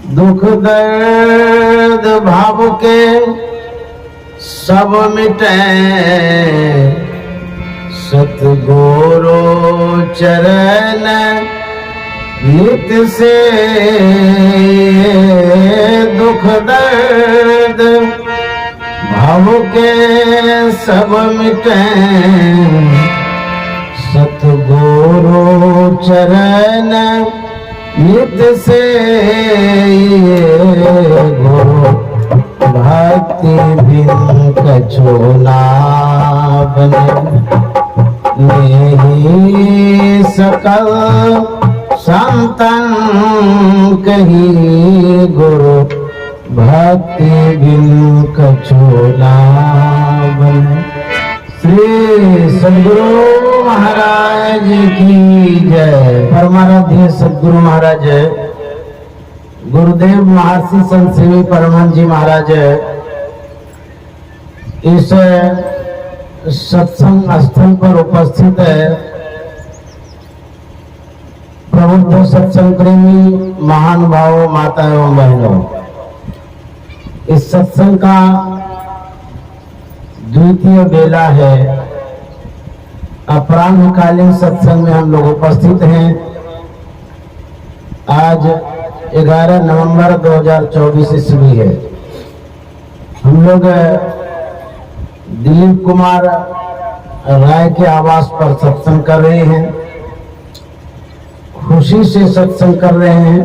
दुख दर्द भाव के सब मिटे, सतगुरु चरण नित्य से। दुख दर्द भाव के सब मिटे, सतगुरु चरण नित्य से। गुरु भक्ति बिन कछु ना बने, नहीं सकल संतन कही। गुरु भक्ति बिन कछु ना बने। श्री सद्गुरु महाराज की जय। परमाराध्य सद्गुरु महाराज, गुरुदेव महर्षि संत सेवी परमानंद जी महाराज इस सत्संग स्थल पर उपस्थित है। प्रबुद्ध सत्संग प्रेमी महानुभावों, माता एवं बहनों, इस सत्संग का द्वितीय बेला है। अपराह्नकालीन सत्संग में हम लोग उपस्थित हैं। आज 11 नवंबर 2024 ईस्वी है। हम लोग दिलीप कुमार राय के आवास पर सत्संग कर रहे हैं। खुशी से सत्संग कर रहे हैं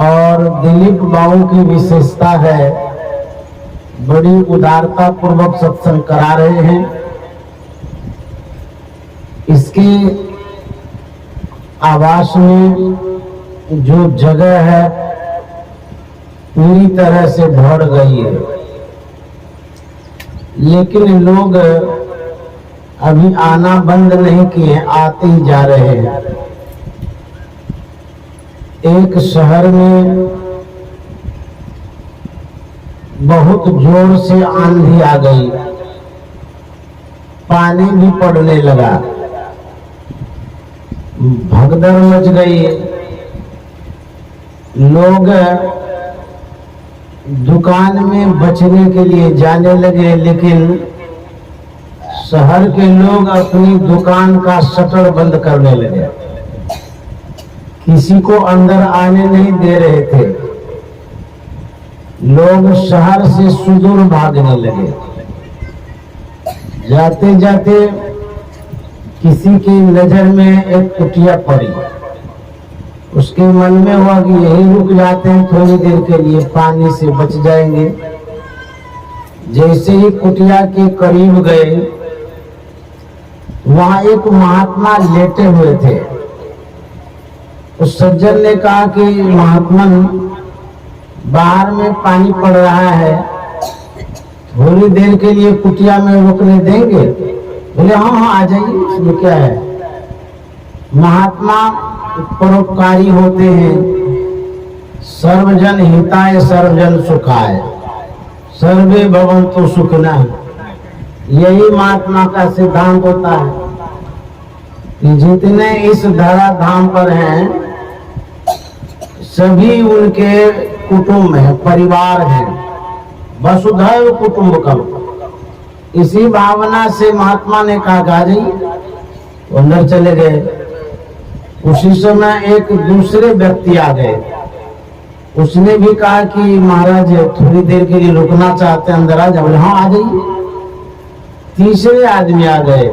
और दिलीप बाबू की विशेषता है, बड़ी उदारता पूर्वक सत्संग करा रहे हैं। इसके आवास में जो जगह है पूरी तरह से भर गई है, लेकिन लोग अभी आना बंद नहीं किए, आते ही जा रहे हैं। एक शहर में बहुत जोर से आंधी आ गई, पानी भी पड़ने लगा, भगदड़ मच गई। लोग दुकान में बचने के लिए जाने लगे, लेकिन शहर के लोग अपनी दुकान का शटर बंद करने लगे, किसी को अंदर आने नहीं दे रहे थे। लोग शहर से सुदूर भागने लगे। जाते जाते किसी की नजर में एक कुटिया पड़ी। उसके मन में हुआ कि यही रुक जाते हैं, थोड़ी देर के लिए पानी से बच जाएंगे। जैसे ही कुटिया के करीब गए, वहां एक महात्मा लेटे हुए थे। उस सज्जन ने कहा कि महात्मन, बाहर में पानी पड़ रहा है, थोड़ी देर के लिए कुटिया में रुकने देंगे? बोले हाँ हाँ आ जाइए, इसमें क्या है। महात्मा परोपकारी होते हैं। सर्वजन हिताय सर्वजन सुखाय, सर्वे भवन्तु सुखिनः, यही महात्मा का सिद्धांत होता है कि जितने इस धरा धाम पर हैं सभी उनके कुटुंब हैं, परिवार हैं। वसुधैव कुटुंबकम, इसी भावना से महात्मा ने कहा आ जाइए, अंदर चले गए। उसी समय एक दूसरे व्यक्ति आ गए। उसने भी कहा कि महाराज थोड़ी देर के लिए रुकना चाहते हैं, अंदर आ जाओ। बोले हाँ आ जाइए। तीसरे आदमी आ गए।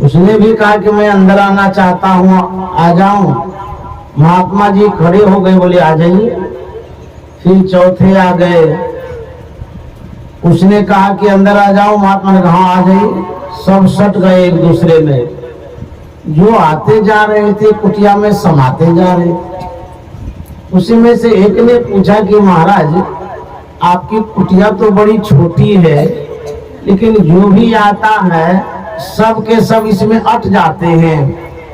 उसने भी कहा कि मैं अंदर आना चाहता हूँ, आ जाऊं। महात्मा जी खड़े हो गए, बोले आ जाइए। फिर चौथे आ गए। उसने कहा कि अंदर आ जाओ। महात्मा ने कहा हाँ आ जाइए। सब सट गए एक दूसरे में। जो आते जा रहे थे कुटिया में समाते जा रहे थे। उसी में से एक ने पूछा कि महाराज आपकी कुटिया तो बड़ी छोटी है, लेकिन जो भी आता है सब के सब इसमें अट जाते हैं।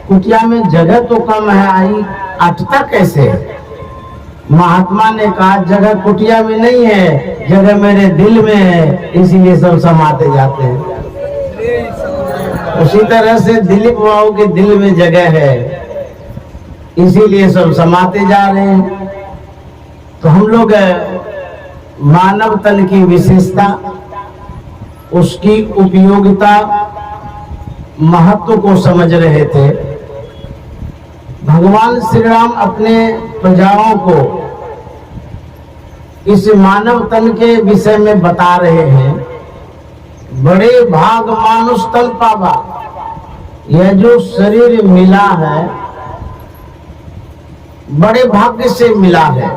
कुटिया में जगह तो कम है, आई अटता कैसे? महात्मा ने कहा जगह कुटिया में नहीं है, जगह मेरे दिल में है, इसीलिए सब समाते जाते हैं। उसी तरह से दिलीप बाबू के दिल में जगह है, इसीलिए सब समाते जा रहे हैं। तो हम लोग मानव तन की विशेषता, उसकी उपयोगिता, महत्व को समझ रहे थे। भगवान श्री राम अपने प्रजाओं को इस मानव तन के विषय में बता रहे हैं। बड़े भाग मानुष तन पावा, यह जो शरीर मिला है बड़े भाग्य से मिला है।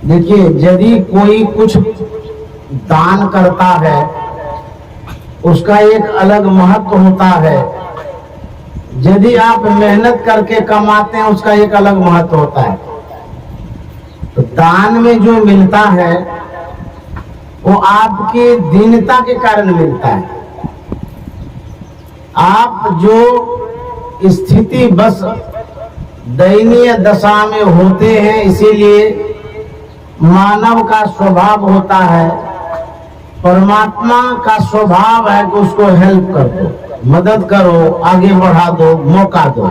देखिए, यदि कोई कुछ दान करता है उसका एक अलग महत्व होता है, यदि आप मेहनत करके कमाते हैं उसका एक अलग महत्व होता है। तो दान में जो मिलता है वो आपकी दीनता के कारण मिलता है। आप जो स्थिति बस दयनीय दशा में होते हैं, इसीलिए मानव का स्वभाव होता है, परमात्मा का स्वभाव है कि उसको हेल्प कर दो, मदद करो, आगे बढ़ा दो, मौका दो।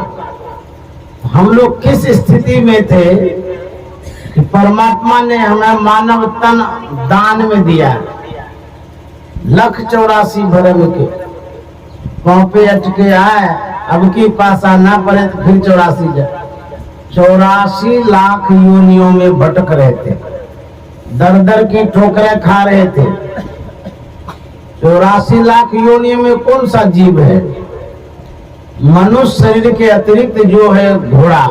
हम लोग किस स्थिति में थे कि परमात्मा ने हमें मानव तन दान में दिया। 184 भरम के पाँव पे अटके आए, अब की पास आना पड़े तो फिर 84 लाख योनियों में भटक रहे थे, दर दर की ठोकरें खा रहे थे। 84 लाख योनियों में कौन सा जीव है? मनुष्य शरीर के अतिरिक्त जो है घोड़ा,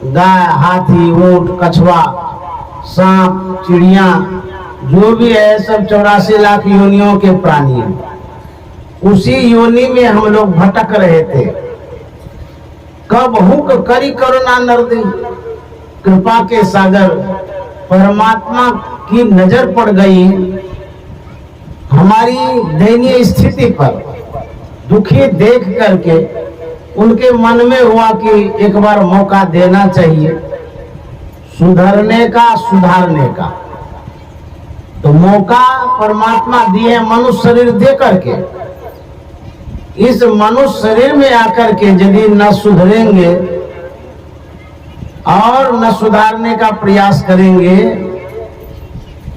गाय, हाथी, ऊंट, कछुआ, सांप, चिड़िया, जो भी है सब 84 लाख योनियों के प्राणी हैं। उसी योनि में हम लोग भटक रहे थे। कब हुक करी करुणा नरदी, कृपा के सागर परमात्मा की नजर पड़ गई हमारी दयनीय स्थिति पर। दुखी देख करके उनके मन में हुआ कि एक बार मौका देना चाहिए सुधरने का, सुधारने का। तो मौका परमात्मा दिए मनुष्य शरीर दे करके। इस मनुष्य शरीर में आकर के यदि न सुधरेंगे और न सुधारने का प्रयास करेंगे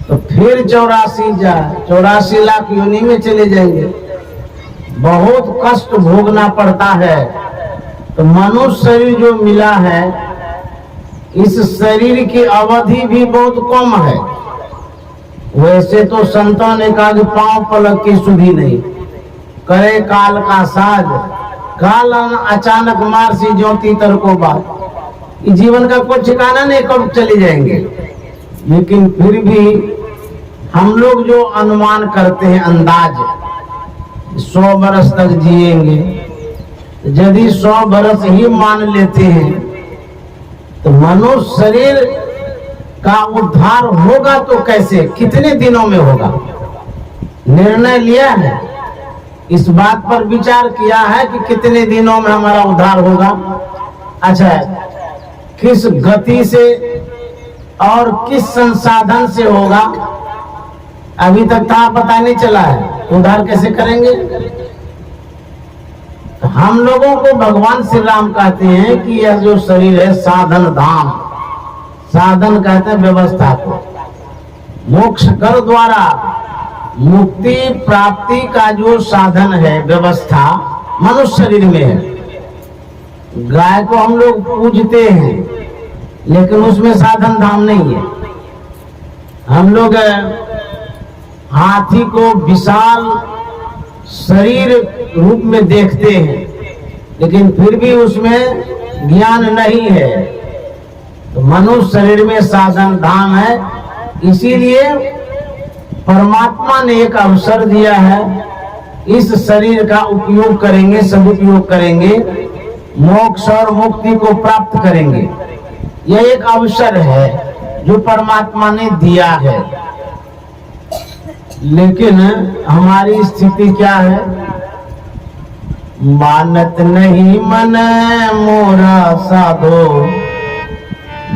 तो फिर 84 लाख योनि में चले जाएंगे। बहुत कष्ट भोगना पड़ता है। तो मनुष्य शरीर जो मिला है, इस शरीर की अवधि भी बहुत कम है। वैसे तो संतों ने कहा कि पांव पलक की सुधि नहीं, करे काल का साज, काल अचानक मार सी ज्योति तर को बात। जीवन का कोई ठिकाना नहीं, कब चले जाएंगे। लेकिन फिर भी हम लोग जो अनुमान करते हैं, अंदाज 100 बरस तक जिएंगे, यदि 100 बरस ही मान लेते हैं तो मनुष्य शरीर का उद्धार होगा तो कैसे, कितने दिनों में होगा? निर्णय लिया है, इस बात पर विचार किया है कि कितने दिनों में हमारा उद्धार होगा। अच्छा, किस गति से और किस संसाधन से होगा अभी तक था पता नहीं चला है। उद्धार कैसे करेंगे? हम लोगों को भगवान श्री राम कहते हैं कि यह जो शरीर है साधन धाम, साधन कहते हैं व्यवस्था को। मोक्ष कर द्वारा मुक्ति प्राप्ति का जो साधन है, व्यवस्था मनुष्य शरीर में है। गाय को हम लोग पूजते हैं लेकिन उसमें साधन धाम नहीं है। हम लोग हाथी को विशाल शरीर रूप में देखते हैं लेकिन फिर भी उसमें ज्ञान नहीं है। तो मनुष्य शरीर में साधन धाम है, इसीलिए परमात्मा ने एक अवसर दिया है, इस शरीर का उपयोग करेंगे, सदुपयोग करेंगे, मोक्ष और मुक्ति को प्राप्त करेंगे। यह एक अवसर है जो परमात्मा ने दिया है। लेकिन हमारी स्थिति क्या है? मानत नहीं मन मोरा साधो,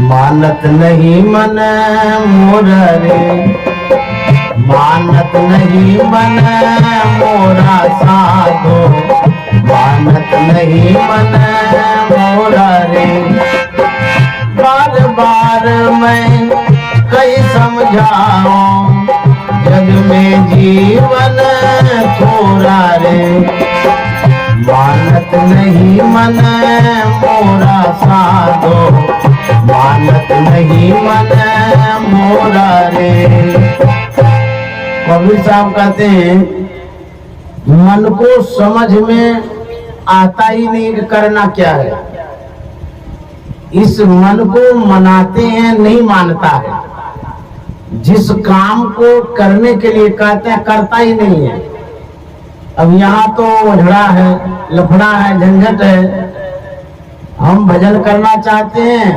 मानत नहीं मन मोरा रे, मानत नहीं मन मोरा साधो, मानत नहीं मन मोरा रे। बार बार मैं कई समझाऊं, जग में जीवन थोड़ा रे, मानत नहीं मन मोरा साधो, मानत नहीं मन मोरा रे। कबीर साहब कहते हैं मन को समझ में आता ही नहीं कि करना क्या है। इस मन को मनाते हैं, नहीं मानता है। जिस काम को करने के लिए कहते हैं करता ही नहीं है। अब यहाँ तो झगड़ा है, लफड़ा है, झंझट है। हम भजन करना चाहते हैं,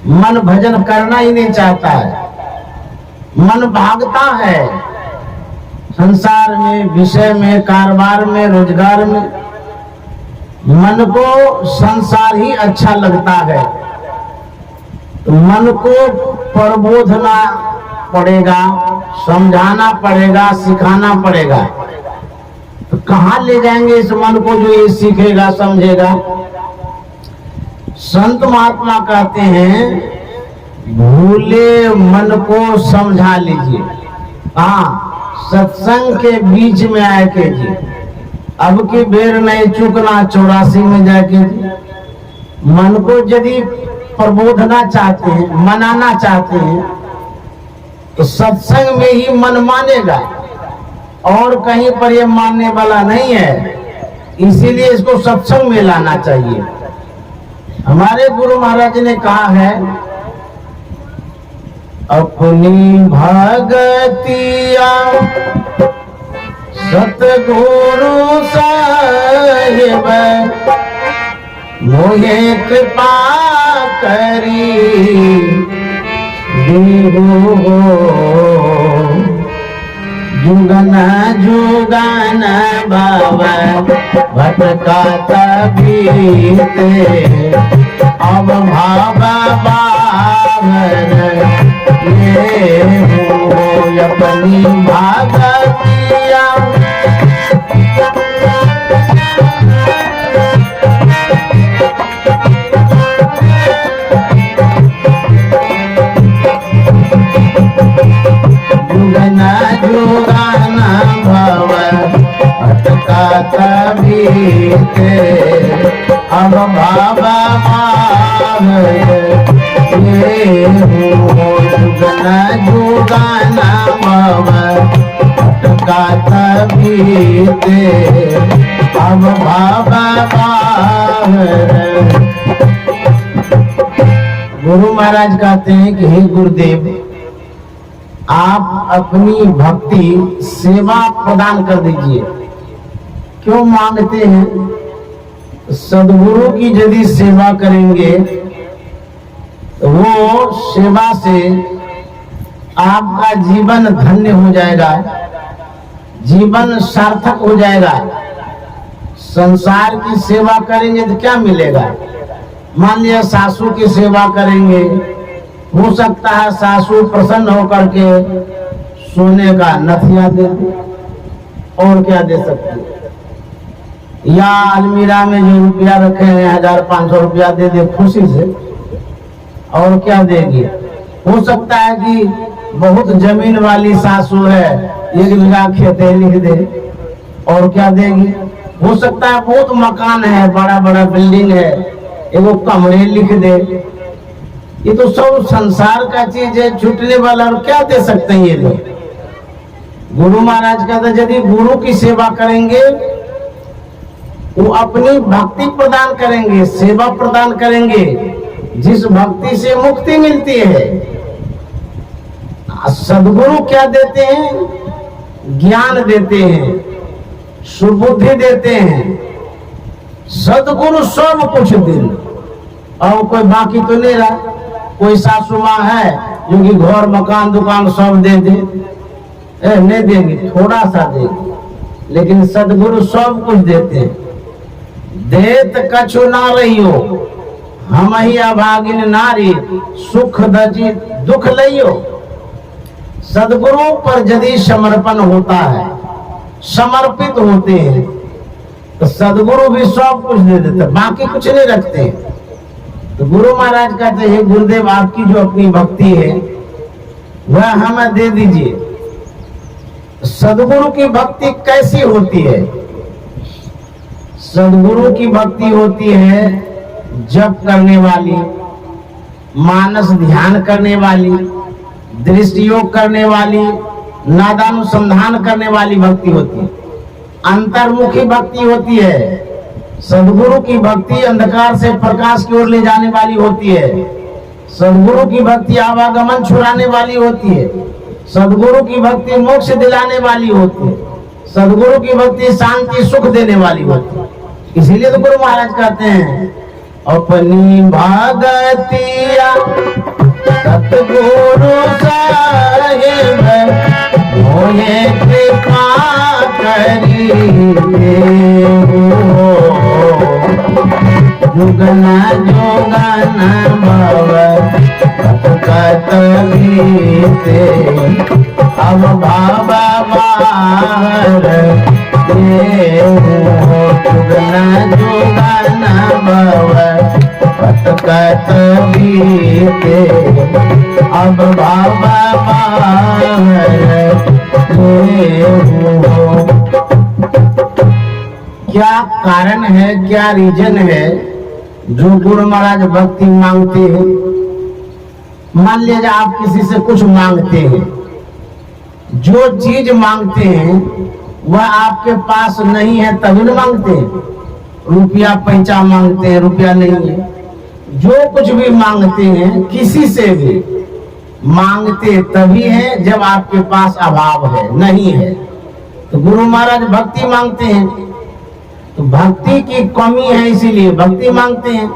मन भजन करना ही नहीं चाहता है। मन भागता है संसार में, विषय में, कारोबार में, रोजगार में। मन को संसार ही अच्छा लगता है। तो मन को प्रबोधना पड़ेगा, समझाना पड़ेगा, सिखाना पड़ेगा। तो कहाँ ले जाएंगे इस मन को जो ये सीखेगा, समझेगा। संत महात्मा कहते हैं भूले मन को समझा लीजिए। हाँ, सत्संग के बीच में आए के जी, अब की बेर नहीं चुकना 84 में जाके जी। मन को यदि प्रबोधना चाहते हैं, मनाना चाहते हैं, तो सत्संग में ही मन मानेगा, और कहीं पर ये मानने वाला नहीं है। इसीलिए इसको सत्संग में लाना चाहिए। हमारे गुरु महाराज ने कहा है, अपनी भगतिया सतगुरु साहिब मोहे कृपा करी दीहो, जुगन जुगन बाबा भटका तबीते, अब भावा बाहर ये हो अपनी भागतिया। जुगना जुगाना भव भटका तबीते, अब बाबा ये हो जुगना जुगाना भव भटका तबीते, अब बाबा। गुरु महाराज कहते हैं कि हे गुरुदेव, आप अपनी भक्ति सेवा प्रदान कर दीजिए। क्यों मांगते हैं? सदगुरु की यदि सेवा करेंगे तो वो सेवा से आपका जीवन धन्य हो जाएगा, जीवन सार्थक हो जाएगा। संसार की सेवा करेंगे तो क्या मिलेगा? मान लिया सासू की सेवा करेंगे, हो सकता है सासू प्रसन्न होकर के सोने का नथिया दे दे, और क्या दे सकती है। या अलमीरा में जो रुपया रखे हैं 1500 रुपया दे दे खुशी से, और क्या देगी। हो सकता है कि बहुत जमीन वाली सासू है, 1 बीघा खेते लिख दे, और क्या देगी। हो सकता है बहुत मकान है, बड़ा बड़ा बिल्डिंग है, एगो कमरे लिख दे। ये तो सब संसार का चीज है, छूटने वाला, और क्या दे सकते हैं ये लोग। गुरु महाराज कहते यदि गुरु की सेवा करेंगे, वो अपनी भक्ति प्रदान करेंगे, सेवा प्रदान करेंगे, जिस भक्ति से मुक्ति मिलती है। सदगुरु क्या देते हैं? ज्ञान देते हैं, सुबुद्धि देते हैं। सदगुरु सब कुछ दे, और कोई बाकी तो नहीं रहा। कोई सासू माँ है जो कि घर मकान दुकान सब दे दे, नहीं देगी, थोड़ा सा देगी। लेकिन सदगुरु सब कुछ देते हैं। देत कछु ना रहियो, हम ही अभागिन नारी, सुख दजी दुख लइयो। सदगुरु पर यदि समर्पण होता है, समर्पित होते हैं, तो सदगुरु भी सब कुछ दे देते, बाकी कुछ नहीं रखते। तो गुरु महाराज कहते हैं गुरुदेव आपकी जो अपनी भक्ति है वह हमें दे दीजिए। सदगुरु की भक्ति कैसी होती है? सदगुरु की भक्ति होती है जप करने वाली, मानस ध्यान करने वाली, दृष्टि योग करने वाली, नादानुसंधान करने वाली भक्ति होती है। अंतर्मुखी भक्ति होती है। सदगुरु की भक्ति अंधकार से प्रकाश की ओर ले जाने वाली होती है। सदगुरु की भक्ति आवागमन छुड़ाने वाली होती है। सदगुरु की भक्ति मोक्ष दिलाने वाली होती है। सदगुरु की भक्ति शांति सुख देने वाली होती है। इसीलिए तो गुरु महाराज कहते हैं अपनी भगतिया सतगुरु साहिब मोहे कृपा करिए जुगन जुगन भव कत बीते अब बाबा बार जुगन जुगन भव कत बीते अब बाबा बार क्या कारण है, क्या रीजन है जो गुरु महाराज भक्ति मांगते हैं? मान लीजिए आप किसी से कुछ मांगते हैं, जो चीज मांगते हैं वह आपके पास नहीं है तभी न मांगते हैं। रुपया पैसा मांगते हैं, रुपया नहीं है। जो कुछ भी मांगते हैं किसी से भी मांगते तभी है जब आपके पास अभाव है, नहीं है। तो गुरु महाराज भक्ति मांगते हैं, तो भक्ति की कमी है इसीलिए भक्ति मांगते हैं।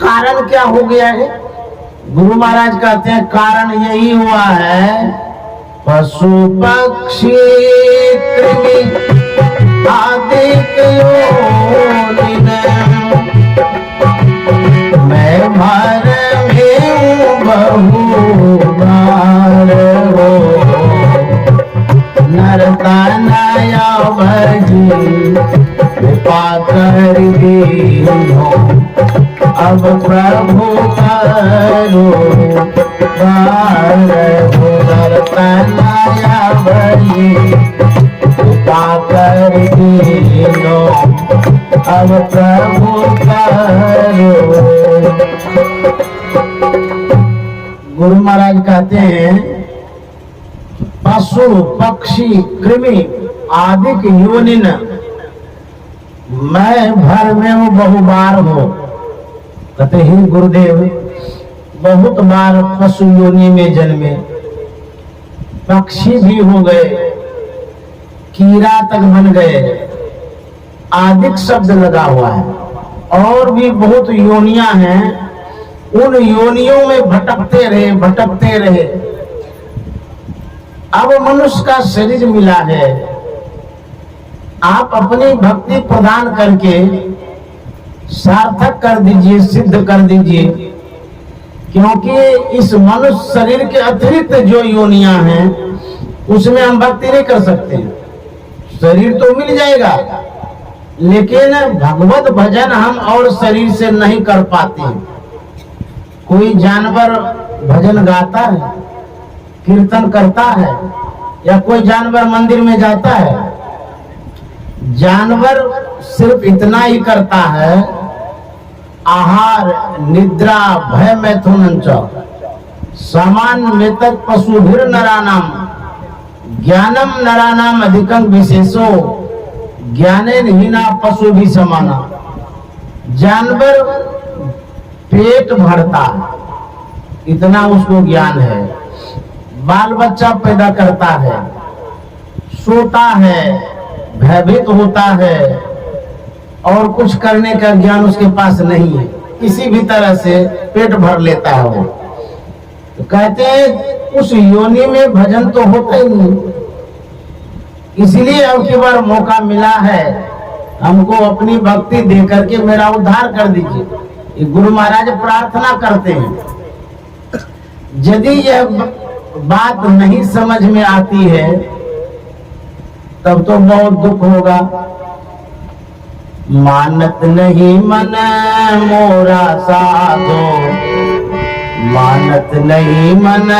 कारण क्या हो गया है? गुरु महाराज कहते हैं कारण यही हुआ है पशु पक्षी कृमि आदि मैं भर में बहु बार हो नरता नया भजी कृपा कर दीनो अब प्रभु करो बार हो नरता नया भजी कृपा कर दीनो अब प्रभु करो। गुरु महाराज कहते हैं पशु पक्षी कृमि आदि योनिन मैं भर में हूँ बहुबार हो। कहते ही गुरुदेव बहुत बार पशु योनि में जन्मे, पक्षी भी हो गए, कीड़ा तक बन गए, आदिक शब्द लगा हुआ है। और भी बहुत योनियां हैं, उन योनियों में भटकते रहे। अब मनुष्य का शरीर मिला है, आप अपनी भक्ति प्रदान करके सार्थक कर दीजिए, सिद्ध कर दीजिए। क्योंकि इस मनुष्य शरीर के अतिरिक्त जो योनियां हैं उसमें हम भक्ति नहीं कर सकते। शरीर तो मिल जाएगा लेकिन भगवत भजन हम और शरीर से नहीं कर पाते हैं। कोई जानवर भजन गाता है, कीर्तन करता है, या कोई जानवर मंदिर में जाता है। जानवर सिर्फ इतना ही करता है, आहार निद्रा भय मैथुन समान वेतक पशुभिर नरानाम ज्ञानम नरानाम अधिकं विशेषो ज्ञानेन हीना पशु भी समाना। जानवर पेट भरता है इतना उसको ज्ञान है, बाल बच्चा पैदा करता है, सोता है, भयभीत होता है, और कुछ करने का ज्ञान उसके पास नहीं है। किसी भी तरह से पेट भर लेता है वो। तो कहते हैं उस योनि में भजन तो होता ही नहीं। इसलिए अब की बार मौका मिला है हमको अपनी भक्ति दे करके मेरा उद्धार कर दीजिए। ये गुरु महाराज प्रार्थना करते हैं। यदि यह बात नहीं समझ में आती है तब तो बहुत दुख होगा। मानत नहीं मन मोरा साधो, मानत नहीं मन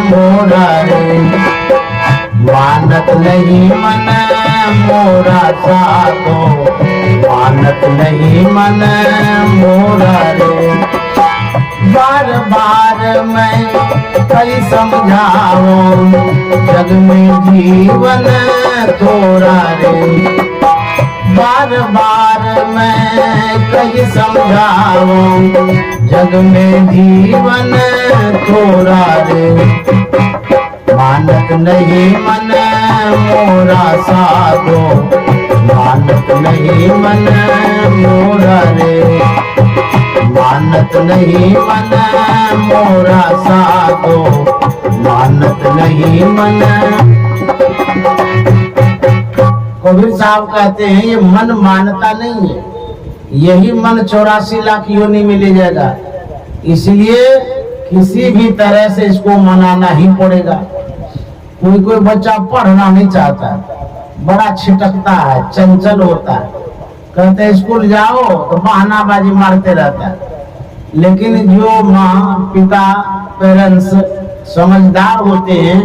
मोरा रे, मानत नहीं मन मोरा साधो, मानत नहीं मन मोरा रे। बार बार मैं कई समझाऊं, जग में जीवन थोड़ा रे। बार बार मैं कई समझाऊं, जग में जीवन थोड़ा रे। मानत नहीं मन मोरा साधो, मानत नहीं मन मोरा रे, मानत नहीं मन मोरा साधो, मानत नहीं मन। कबीर साहब कहते हैं ये मन मानता नहीं है, यही मन 84 लाख योनि में ले जाएगा। इसलिए किसी भी तरह से इसको मनाना ही पड़ेगा। कोई कोई बच्चा पढ़ना नहीं चाहता, बड़ा छिटकता है, चंचल होता है, कहते हैं स्कूल जाओ तो बहानाबाजी मारते रहता है। लेकिन जो माँ पिता पेरेंट्स समझदार होते हैं,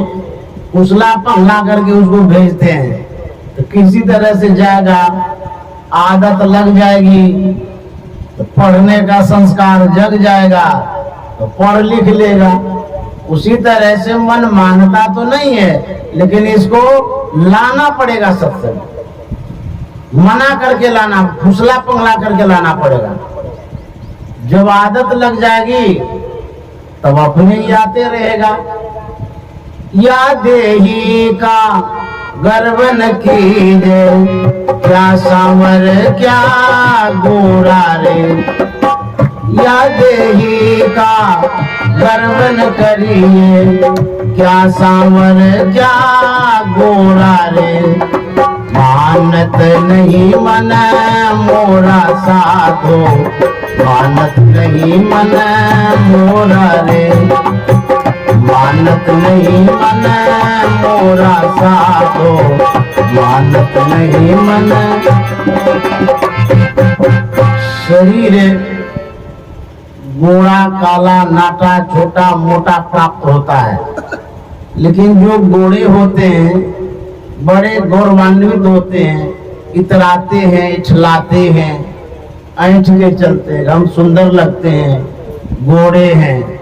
उसला पहला करके उसको भेजते हैं, तो किसी तरह से जाएगा, आदत लग जाएगी, तो पढ़ने का संस्कार जग जाएगा, तो पढ़ लिख लेगा। उसी तरह से मन मानता तो नहीं है, लेकिन इसको लाना पड़ेगा सबसे, मना करके लाना, फुसला पंगला करके लाना पड़ेगा। जब आदत लग जाएगी तब अपने ही आते रहेगा। या देही का गर्व न कीजे, क्या सांवर क्या गोरा रे। या देही का गर्व न करिए, क्या सांवर क्या गोरा रे। मानत नहीं मन मोरा साधो, मानत नहीं मन मोरा रे, मानत नहीं मन मोरा साधो, मानत नहीं मन। शरीर गोरा काला नाटा छोटा मोटा प्राप्त होता है, लेकिन जो गोरे होते हैं बड़े गौरवान्वित होते हैं, इतराते हैं, इछलाते हैं, ऐंठ के चलते हैं, हम सुंदर लगते हैं, गोरे हैं।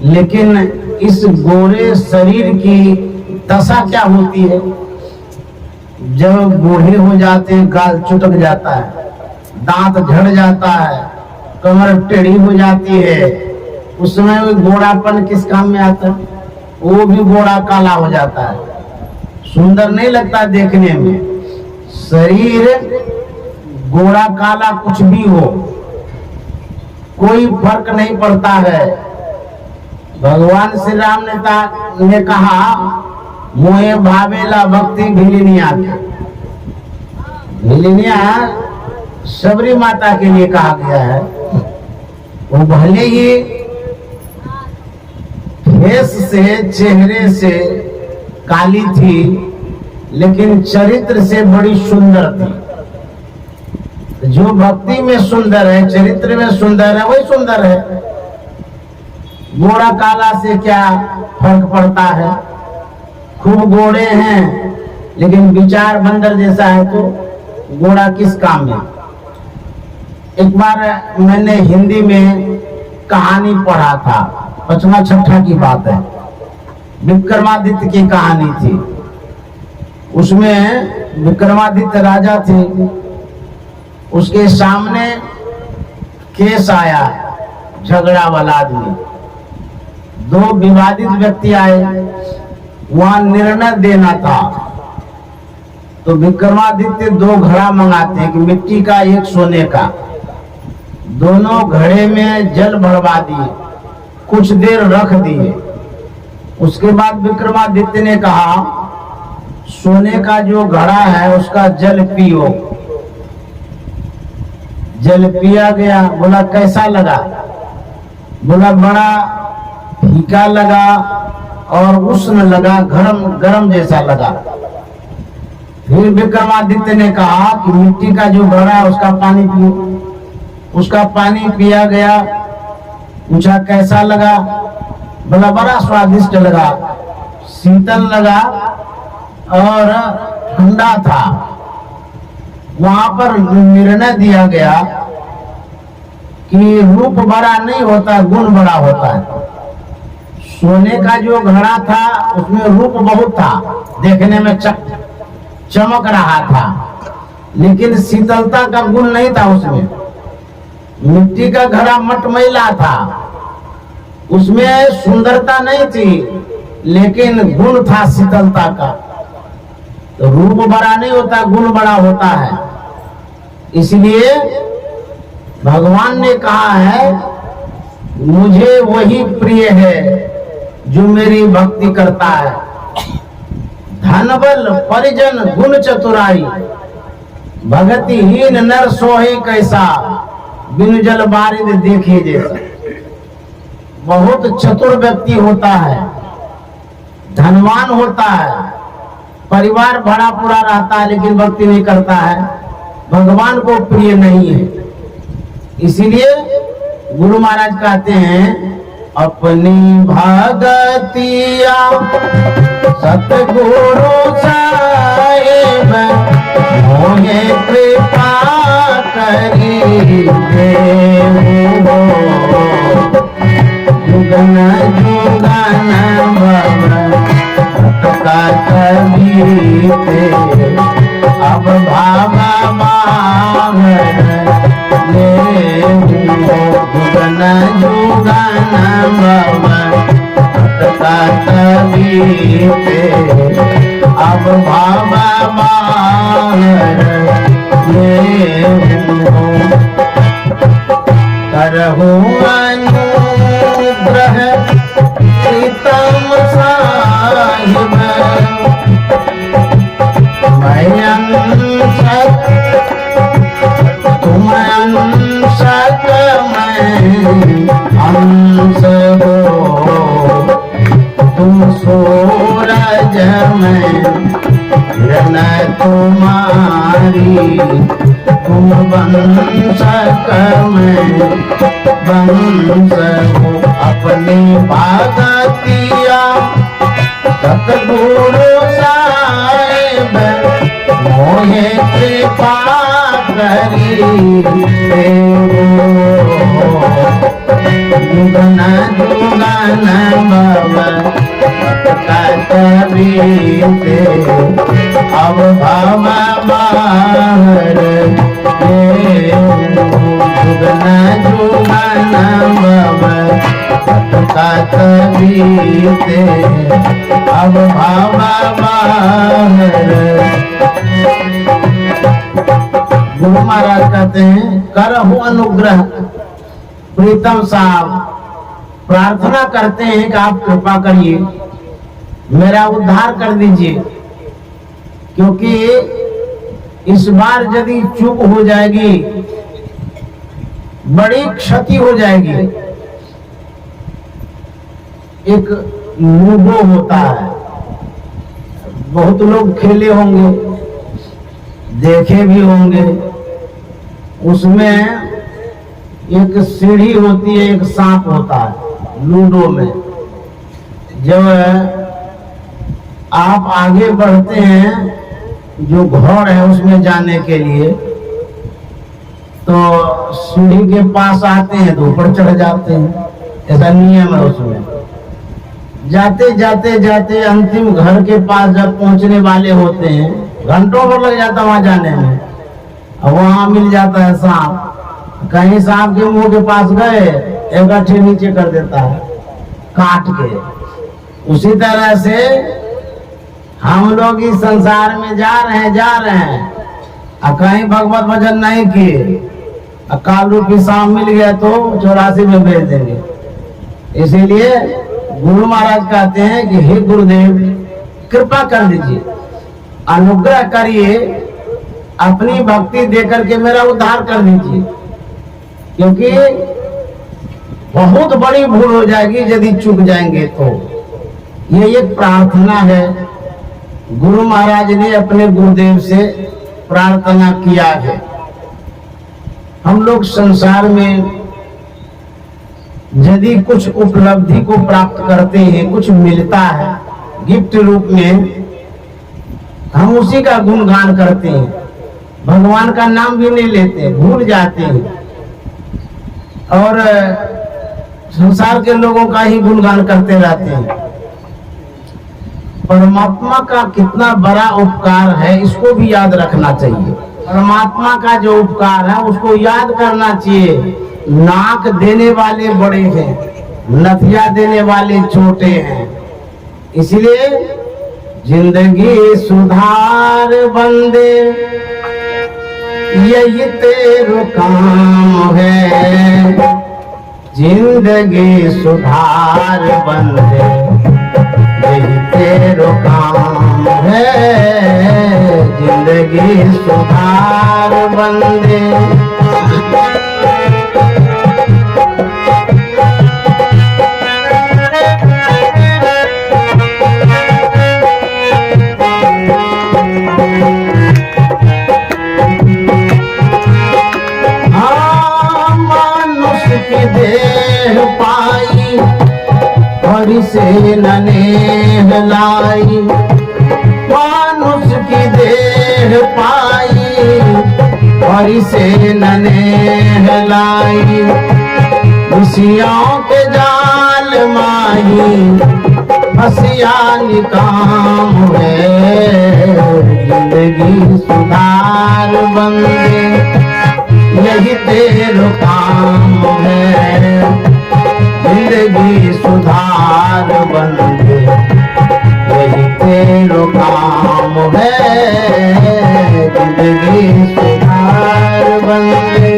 लेकिन इस गोरे शरीर की दशा क्या होती है? जब बूढ़े हो जाते हैं, गाल चुटक जाता है, दांत झड़ जाता है, कमर टेढ़ी हो जाती है, उस समय वो गोरापन किस काम में आता है? वो भी गोरा काला हो जाता है, सुंदर नहीं लगता देखने में। शरीर गोरा काला कुछ भी हो, कोई फर्क नहीं पड़ता है। भगवान श्री राम ने कहा, मोहे भावेला भक्ति भिलिनिया के। भिलिनिया सबरी माता के लिए कहा गया है। वो भले ही फेस से, चेहरे से काली थी, लेकिन चरित्र से बड़ी सुंदर थी। जो भक्ति में सुंदर है, चरित्र में सुंदर है, वही सुंदर है। गोरा काला से क्या फर्क पड़ता है? खूब गोरे हैं लेकिन विचार बंदर जैसा है, तो गोरा किस काम में? एक बार मैंने हिंदी में कहानी पढ़ा था, 5वां 6ठा की बात है, विक्रमादित्य की कहानी थी। उसमें विक्रमादित्य राजा थे, उसके सामने केस आया, झगड़ा वाला आदमी, दो विवादित व्यक्ति आए, वहां निर्णय देना था। तो विक्रमादित्य 2 घड़ा मंगाते हैं, मिट्टी का एक सोने का। दोनों घड़े में जल भरवा दिए, कुछ देर रख दिए। उसके बाद विक्रमादित्य ने कहा, सोने का जो घड़ा है उसका जल पियो। जल पिया गया। बोला कैसा लगा? बोला बड़ा फीका लगा और उष्ण लगा, गरम गरम जैसा लगा। फिर विक्रमादित्य ने कहा कि मिट्टी का जो घड़ा है उसका पानी पियो। उसका पानी पिया गया। पूछा कैसा लगा? बोला बड़ा स्वादिष्ट लगा, शीतल लगा और ठंडा था। वहां पर निर्णय दिया गया कि रूप बड़ा नहीं होता, गुण बड़ा होता है। सोने का जो घड़ा था उसमें रूप बहुत था, देखने में चमक रहा था, लेकिन शीतलता का गुण नहीं था उसमें। मिट्टी का घड़ा मटमैला था, उसमें सुंदरता नहीं थी, लेकिन गुण था शीतलता का। तो रूप बड़ा नहीं होता, गुण बड़ा होता है। इसलिए भगवान ने कहा है मुझे वही प्रिय है जो मेरी भक्ति करता है। धन बल परिजन गुण चतुराई, भगति हीन नर सोहे कैसा, बिनु जल बारिद देखे जैसा। बहुत चतुर व्यक्ति होता है, धनवान होता है, परिवार भरा पूरा रहता है, लेकिन भक्ति नहीं करता है, भगवान को प्रिय नहीं है। इसीलिए गुरु महाराज कहते हैं अपनी भगतिया सतगुरु साहिब मोहे कृपा करी देवो, जुगन जुगन का कबीते अब भावा मांग जुगन जुगन का कबीते अब भावा मांग करहु अनुग्रह प्रीतम साहिब मैं अंशक तुम अंशक मैं अंश हो, तुम सूरज में किरण तुम्हारी, तुम वंशक में वंश हो। अपनी भगतिया सतगुरु साहिब मोहे कृपा करी जुगन जुगन कबीते अब भव बाहर जुगन जुगन कबीते अब भव बाहर। गुरु महाराज कहते हैं करहु अनुग्रह प्रीतम साहब, प्रार्थना करते हैं कि आप कृपा करिए, मेरा उद्धार कर दीजिए, क्योंकि इस बार यदि चूक हो जाएगी बड़ी क्षति हो जाएगी। एक लूडो होता है, बहुत लोग खेले होंगे, देखे भी होंगे। उसमें एक सीढ़ी होती है, एक सांप होता है लूडो में। जब आप आगे बढ़ते हैं जो घर है उसमें जाने के लिए, तो सीढ़ी के पास आते हैं तो ऊपर चढ़ जाते हैं, ऐसा नियम है उसमें। जाते जाते जाते अंतिम घर के पास जब पहुंचने वाले होते हैं, घंटों भर लग जाता वहां जाने में, और वहां मिल जाता है सांप। कहीं सांप के मुंह के पास गए, एक गठे नीचे कर देता है काट के। उसी तरह से हम लोग इस संसार में जा रहे हैं, और कहीं भगवत भजन नहीं किए, काल रूपी सांप मिल गया तो 84 में भेज देंगे। इसीलिए गुरु महाराज कहते हैं कि हे गुरुदेव कृपा कर दीजिए, अनुग्रह करिए, अपनी भक्ति देकर के मेरा उद्धार कर दीजिए, क्योंकि बहुत बड़ी भूल हो जाएगी यदि चूक जाएंगे तो। ये एक प्रार्थना है गुरु महाराज ने अपने गुरुदेव से प्रार्थना किया है। हम लोग संसार में यदि कुछ उपलब्धि को प्राप्त करते हैं, कुछ मिलता है गिफ्ट रूप में, हम उसी का गुणगान करते हैं, भगवान का नाम भी नहीं लेते, भूल जाते हैं और संसार के लोगों का ही गुणगान करते रहते हैं। परमात्मा का कितना बड़ा उपकार है, इसको भी याद रखना चाहिए। परमात्मा का जो उपकार है उसको याद करना चाहिए। नाक देने वाले बड़े हैं, नथिया देने वाले छोटे हैं। इसलिए जिंदगी सुधार बंदे, यही तेरो काम है। जिंदगी सुधार बंदे, यही तेरो काम है। जिंदगी सुधार बंदे। देह पाई हरि से ननेह लाई, मानुष की देह पाई हरि से ननेह लाई। खुशियों के जाल माही हसियाली काम है। जिंदगी सुधार बंदे, यही तेरो काम है। जिंदगी सुधार बंदे, यही तेरो काम है। जिंदगी सुधार बंदे।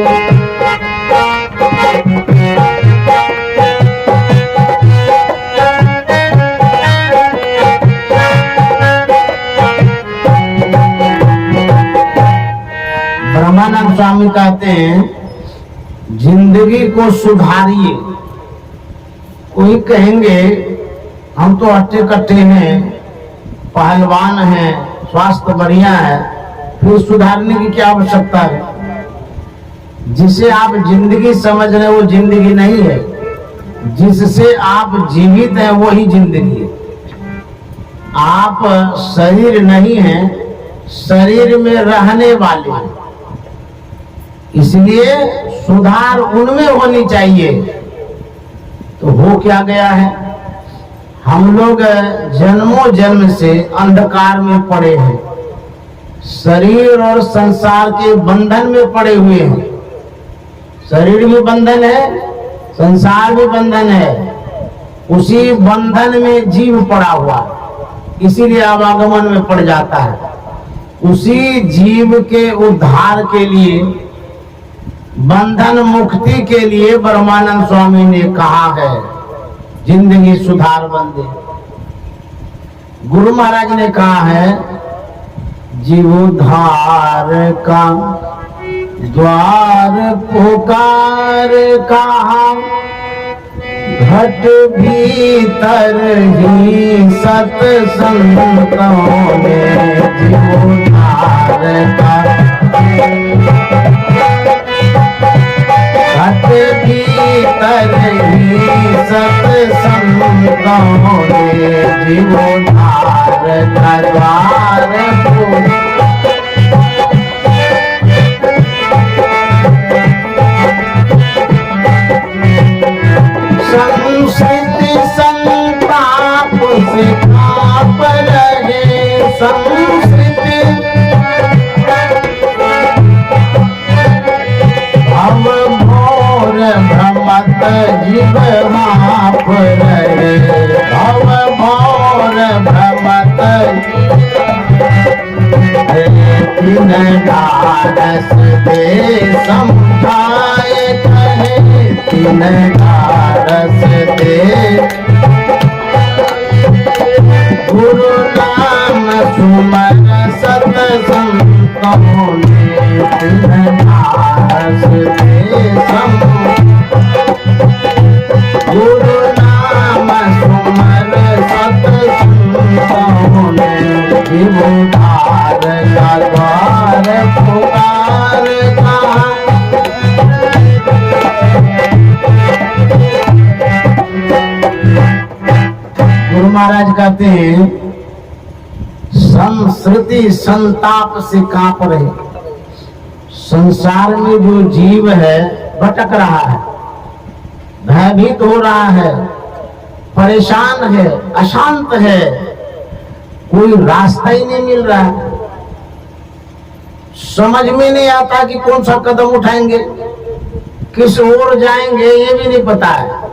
ब्रह्मानंद स्वामी कहते हैं जिंदगी को सुधारिए। कोई कहेंगे हम तो अट्टे कट्टे हैं, पहलवान हैं, स्वास्थ्य बढ़िया है, फिर सुधारने की क्या आवश्यकता है? जिसे आप जिंदगी समझ रहे वो जिंदगी नहीं है, जिससे आप जीवित हैं वही जिंदगी है। आप शरीर नहीं हैं, शरीर में रहने वाले हैं। इसलिए सुधार उनमें होनी चाहिए। तो हो क्या गया है, हम लोग जन्मों जन्म से अंधकार में पड़े हैं, शरीर और संसार के बंधन में पड़े हुए हैं। शरीर भी बंधन है, संसार भी बंधन है, उसी बंधन में जीव पड़ा हुआ, इसीलिए आवागमन में पड़ जाता है। उसी जीव के उद्धार के लिए, बंधन मुक्ति के लिए ब्रह्मानंद स्वामी ने कहा है जिंदगी सुधार बंदे। गुरु महाराज ने कहा है जीवोद्धार का द्वार पुकार कहा, घट भीतर ही सत्संगों में जीवोद्धार का। घट भीतर ही सत्संगों में जीवोद्धार का द्वार संस्कृति संताप से कांप रहे, संस्कृति भव भोर भ्रमत जीव हाँफ रहे, भव भोर भ्रमत तीन ढाढ़स दे समझाए कहे, तीन ढाढ़स दे गुरु नाम सुमर सतसंगों में, तीन ढाढ़स दे गुरु नाम सुमर सतसंगों में। महाराज कहते हैं संस्कृति संताप से कांप रहे। संसार में जो जीव है भटक रहा है, भयभीत हो रहा है, परेशान है, अशांत है, कोई रास्ता ही नहीं मिल रहा है, समझ में नहीं आता कि कौन सा कदम उठाएंगे, किस ओर जाएंगे, ये भी नहीं पता है।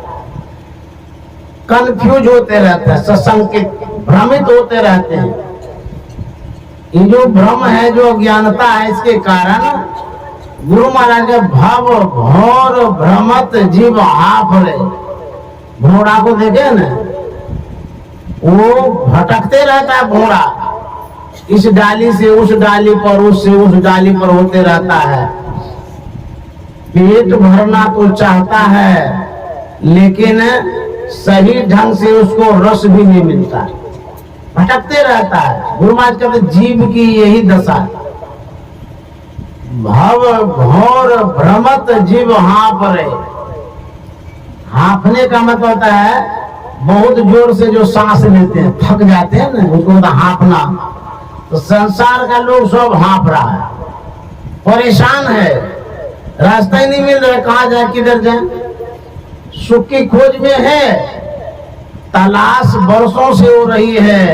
कंफ्यूज होते रहते हैं, सशंकित, भ्रमित होते रहते हैं। ये जो भ्रम है, जो अज्ञानता है, इसके कारण गुरु महाराज के भव घोर भ्रमत जीव हाफरे, घोड़ा को देखे ना, वो भटकते रहता है घोड़ा, इस डाली से उस डाली पर, उससे उस डाली पर होते रहता है। पेट भरना तो चाहता है, लेकिन सही ढंग से उसको रस भी नहीं मिलता, भटकते रहता है। गुरु महाराज कहते जीव की यही दशा, भव घोर भ्रमत जीव हांफरे। हांफने का मतलब होता है बहुत जोर से जो सांस लेते हैं, थक जाते हैं ना, उसको होता हांफना। तो संसार का लोग सब हांफ रहा है, परेशान है, रास्ता ही नहीं मिल रहा है, कहां जाए, किधर जाए। सुख की खोज में है, तलाश बरसों से हो रही है,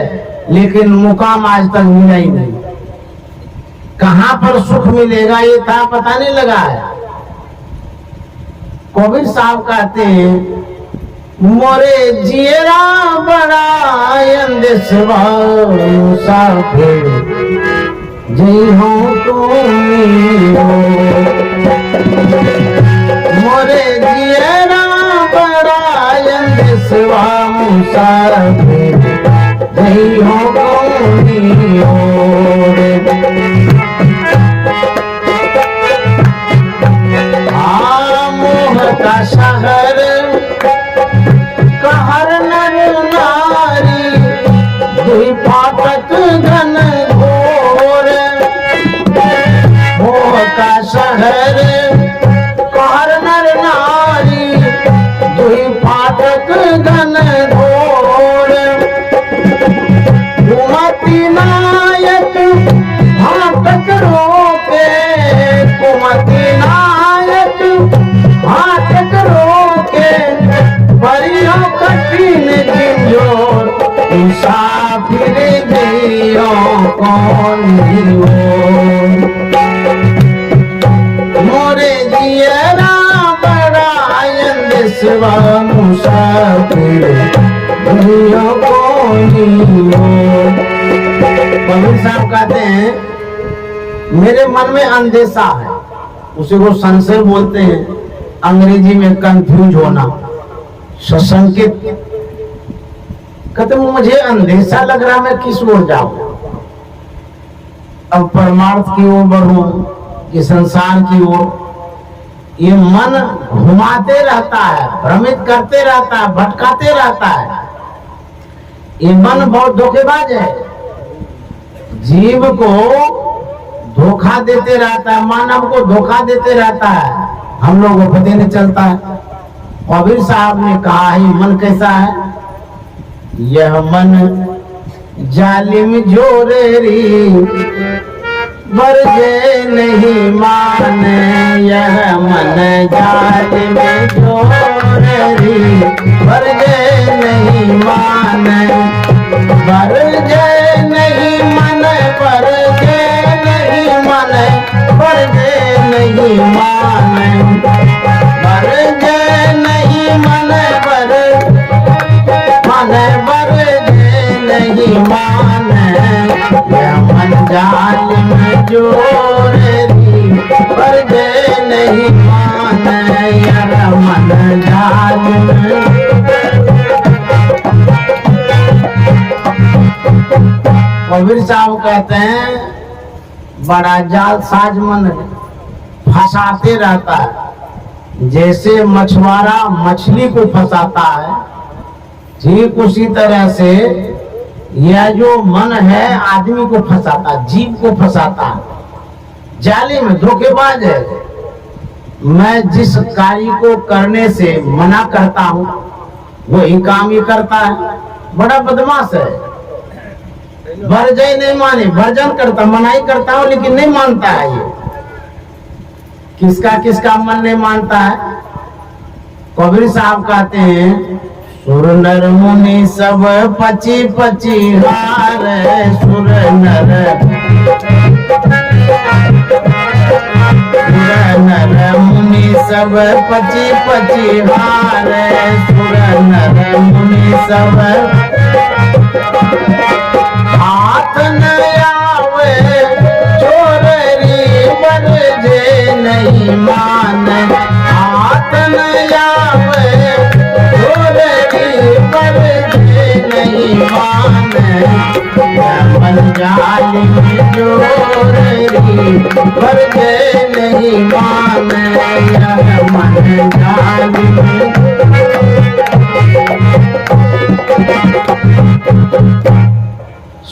लेकिन मुकाम आज तक मिला ही नहीं। कहां पर सुख मिलेगा ये था पता नहीं लगा है। कबीर साहब कहते हैं मोरे जियरा बड़ा अंदेशवा मुसाफिर जय हो तुम मोरे जियरा बड़ा अंदेशवा मुसाफिर जय हो मोह का शहर कहर नर नारी दुई फाटक घन घोर मोह का शहर कहर नर नारी दुई फाटक घन घोर कुमति नायक फाटक रोके कुमति नायक फाटक रोके परियो कठिन झिंझोर मुसाफिर दियो कौन मोरे जियरा बड़ा अंदेशवा मुसाफिर दियो कौन। कबीर साहब कहते हैं मेरे मन में अंदेशा है, उसे वो संशय बोलते हैं, अंग्रेजी में कंफ्यूज होना, सशंकित। कहते मुझे अंदेशा लग रहा, मैं किस ओर जाऊं। अब परमार्थ की ओर बढ़ूं कि संसार की ओर। ये मन घुमाते रहता है, भ्रमित करते रहता है, भटकाते रहता है। ये मन बहुत धोखेबाज है, जीव को धोखा देते रहता है, मानव को धोखा देते रहता है, हम लोगों को पता नहीं चलता है। कबीर साहब ने कहा है मन कैसा है, यह मन जालिम जोरेरी वर्जे नहीं माने, यह मन जालिम जोरेरी वर्जे नहीं माने, वर्जे नहीं मन वर्जे नहीं मन वर्जे नहीं माने, वर्जे नहीं मन वर्जे नहीं माने, यह मन जालिम जोरेरी वर्जे नहीं माने, यह मन जालिम। कबीर साहब कहते हैं बड़ा जालसाज मन है, फंसाते रहता है। जैसे मछुआरा मछली को फंसाता है, ठीक उसी तरह से यह जो मन है आदमी को फंसाता, जीव को फंसाता है, जाली में धोखेबाज है। मैं जिस कार्य को करने से मना करता हूं वही काम ही करता है, बड़ा बदमाश है। वर्जय नहीं माने, वर्जन करता, मनाही करता हूं लेकिन नहीं मानता है। ये किसका किसका मन नहीं मानता है। कबीर साहब कहते हैं सुर नर मुनि सब पची पची हार, सुर नर मुनि सब पची पची हार, सुर नर मुनि सब हाथ न आवे चोरी बरजे नहीं मान, हाथ न आवे चोरी बरजे नहीं मान, मन जाली चोरी बरजे नहीं मान, मन जाली।